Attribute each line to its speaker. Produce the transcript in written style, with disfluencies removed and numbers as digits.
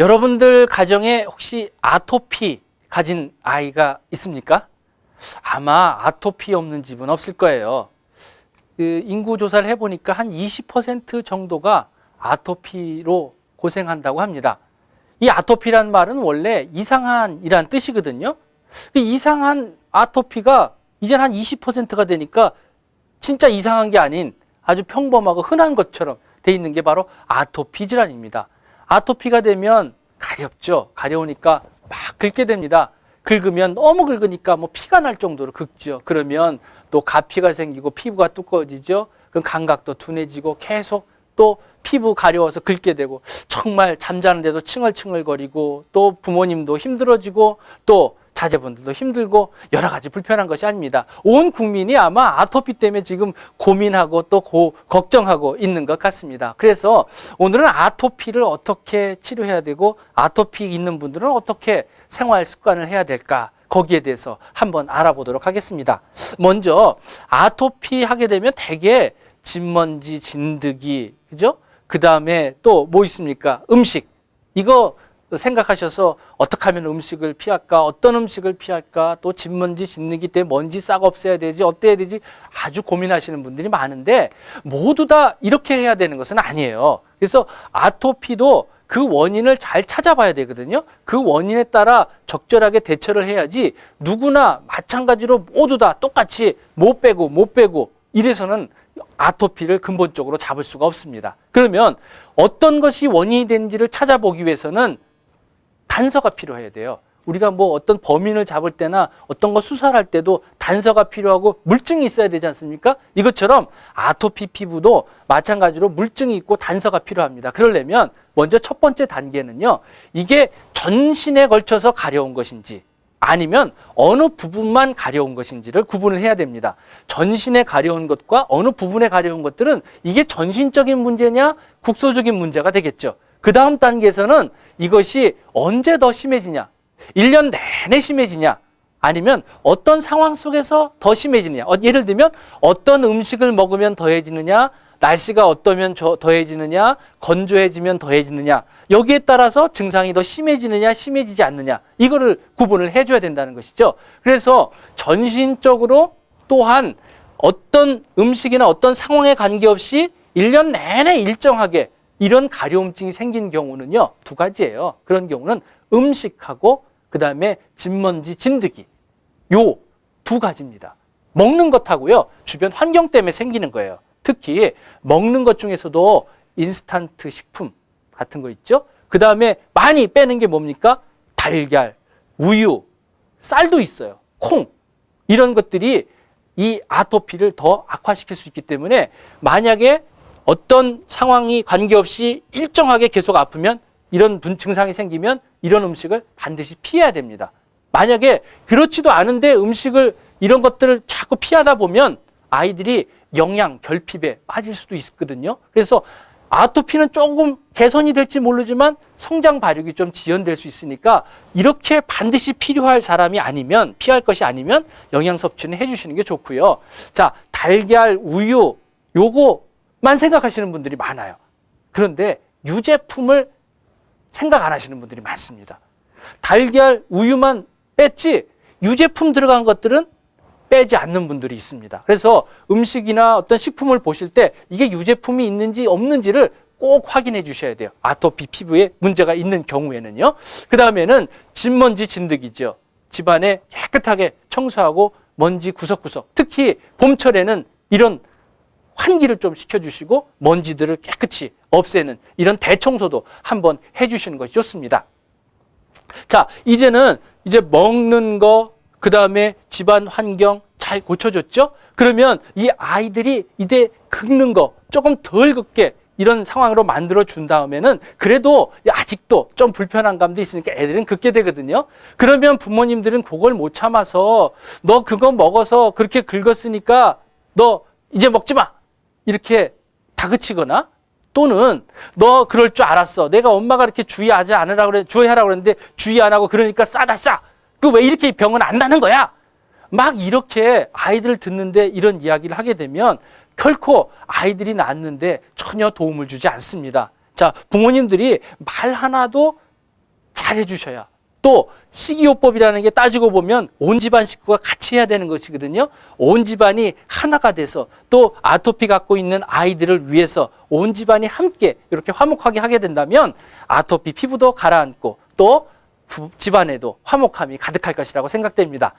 Speaker 1: 여러분들 가정에 혹시 아토피 가진 아이가 있습니까? 아마 아토피 없는 집은 없을 거예요. 인구 조사를 해보니까 한 20% 정도가 아토피로 고생한다고 합니다. 이 아토피란 말은 원래 이상한이란 뜻이거든요. 이상한 아토피가 이제 한 20%가 되니까 진짜 이상한 게 아닌 아주 평범하고 흔한 것처럼 돼 있는 게 바로 아토피 질환입니다. 아토피가 되면 가렵죠. 가려우니까 막 긁게 됩니다. 긁으면 너무 긁으니까 뭐 피가 날 정도로 긁죠. 그러면 또 가피가 생기고 피부가 두꺼워지죠. 그럼 감각도 둔해지고 계속 또 피부 가려워서 긁게 되고 정말 잠자는데도 칭얼칭얼거리고 또 부모님도 힘들어지고 또 자제분들도 힘들고 여러 가지 불편한 것이 아닙니다. 온 국민이 아마 아토피 때문에 지금 고민하고 또 걱정하고 있는 것 같습니다. 그래서 오늘은 아토피를 어떻게 치료해야 되고 아토피 있는 분들은 어떻게 생활 습관을 해야 될까? 거기에 대해서 한번 알아보도록 하겠습니다. 먼저 아토피 하게 되면 대개 진먼지, 진드기, 그죠? 그 다음에 또 뭐 있습니까? 음식. 이거 생각하셔서 어떻게 하면 음식을 피할까? 어떤 음식을 피할까? 또 진먼지, 진드기 때 먼지 싹 없애야 되지? 어때야 되지? 아주 고민하시는 분들이 많은데 모두 다 이렇게 해야 되는 것은 아니에요. 그래서 아토피도 그 원인을 잘 찾아봐야 되거든요. 그 원인에 따라 적절하게 대처를 해야지 누구나 마찬가지로 모두 다 똑같이 못 빼고 이래서는 아토피를 근본적으로 잡을 수가 없습니다. 그러면 어떤 것이 원인이 되는지를 찾아보기 위해서는 단서가 필요해야 돼요. 우리가 뭐 어떤 범인을 잡을 때나 어떤 거 수사를 할 때도 단서가 필요하고 물증이 있어야 되지 않습니까? 이것처럼 아토피 피부도 마찬가지로 물증이 있고 단서가 필요합니다. 그러려면 먼저 첫 번째 단계는요. 이게 전신에 걸쳐서 가려운 것인지 아니면 어느 부분만 가려운 것인지를 구분을 해야 됩니다. 전신에 가려운 것과 어느 부분에 가려운 것들은 이게 전신적인 문제냐 국소적인 문제가 되겠죠. 그 다음 단계에서는 이것이 언제 더 심해지냐, 1년 내내 심해지냐, 아니면 어떤 상황 속에서 더 심해지느냐. 예를 들면 어떤 음식을 먹으면 더해지느냐, 날씨가 어떠면 더해지느냐, 건조해지면 더해지느냐. 여기에 따라서 증상이 더 심해지느냐, 심해지지 않느냐. 이거를 구분을 해줘야 된다는 것이죠. 그래서 전신적으로 또한 어떤 음식이나 어떤 상황에 관계없이 1년 내내 일정하게 이런 가려움증이 생긴 경우는요, 두 가지예요. 그런 경우는 음식하고 그 다음에 진먼지, 진드기. 요 두 가지입니다. 먹는 것하고요, 주변 환경 때문에 생기는 거예요. 특히 먹는 것 중에서도 인스턴트 식품 같은 거 있죠. 그 다음에 많이 빼는 게 뭡니까? 달걀, 우유, 쌀도 있어요. 콩. 이런 것들이 이 아토피를 더 악화시킬 수 있기 때문에 만약에 어떤 상황이 관계없이 일정하게 계속 아프면 이런 증상이 생기면 이런 음식을 반드시 피해야 됩니다. 만약에 그렇지도 않은데 음식을 이런 것들을 자꾸 피하다 보면 아이들이 영양, 결핍에 빠질 수도 있거든요. 그래서 아토피는 조금 개선이 될지 모르지만 성장 발육이 좀 지연될 수 있으니까 이렇게 반드시 필요할 사람이 아니면, 피할 것이 아니면 영양 섭취는 해주시는 게 좋고요. 자, 달걀, 우유, 요거만 생각하시는 분들이 많아요. 그런데 유제품을 생각 안 하시는 분들이 많습니다. 달걀, 우유만 뺐지 유제품 들어간 것들은 빼지 않는 분들이 있습니다. 그래서 음식이나 어떤 식품을 보실 때 이게 유제품이 있는지 없는지를 꼭 확인해 주셔야 돼요. 아토피 피부에 문제가 있는 경우에는요. 그 다음에는 진먼지, 진드기죠. 집안에 깨끗하게 청소하고 먼지 구석구석, 특히 봄철에는 이런 환기를 좀 시켜주시고 먼지들을 깨끗이 없애는 이런 대청소도 한번 해주시는 것이 좋습니다. 자, 이제는 먹는 거, 그 다음에 집안 환경 잘 고쳐줬죠? 그러면 이 아이들이 이제 긁는 거 조금 덜 긁게 이런 상황으로 만들어 준 다음에는 그래도 아직도 좀 불편한 감도 있으니까 애들은 긁게 되거든요. 그러면 부모님들은 그걸 못 참아서 너 그거 먹어서 그렇게 긁었으니까 너 이제 먹지 마! 이렇게 다그치거나 또는 너 그럴 줄 알았어. 내가 엄마가 이렇게 주의하지 않으라고 주의하라고 그랬는데 주의 안 하고 그러니까 싸다 싸! 그 왜 이렇게 병은 안 나는 거야? 막 이렇게 아이들을 듣는데 이런 이야기를 하게 되면 결코 아이들이 낳았는데 전혀 도움을 주지 않습니다. 자, 부모님들이 말 하나도 잘해주셔야, 또 식이요법이라는 게 따지고 보면 온 집안 식구가 같이 해야 되는 것이거든요. 온 집안이 하나가 돼서 또 아토피 갖고 있는 아이들을 위해서 온 집안이 함께 이렇게 화목하게 하게 된다면 아토피 피부도 가라앉고 또 집안에도 화목함이 가득할 것이라고 생각됩니다.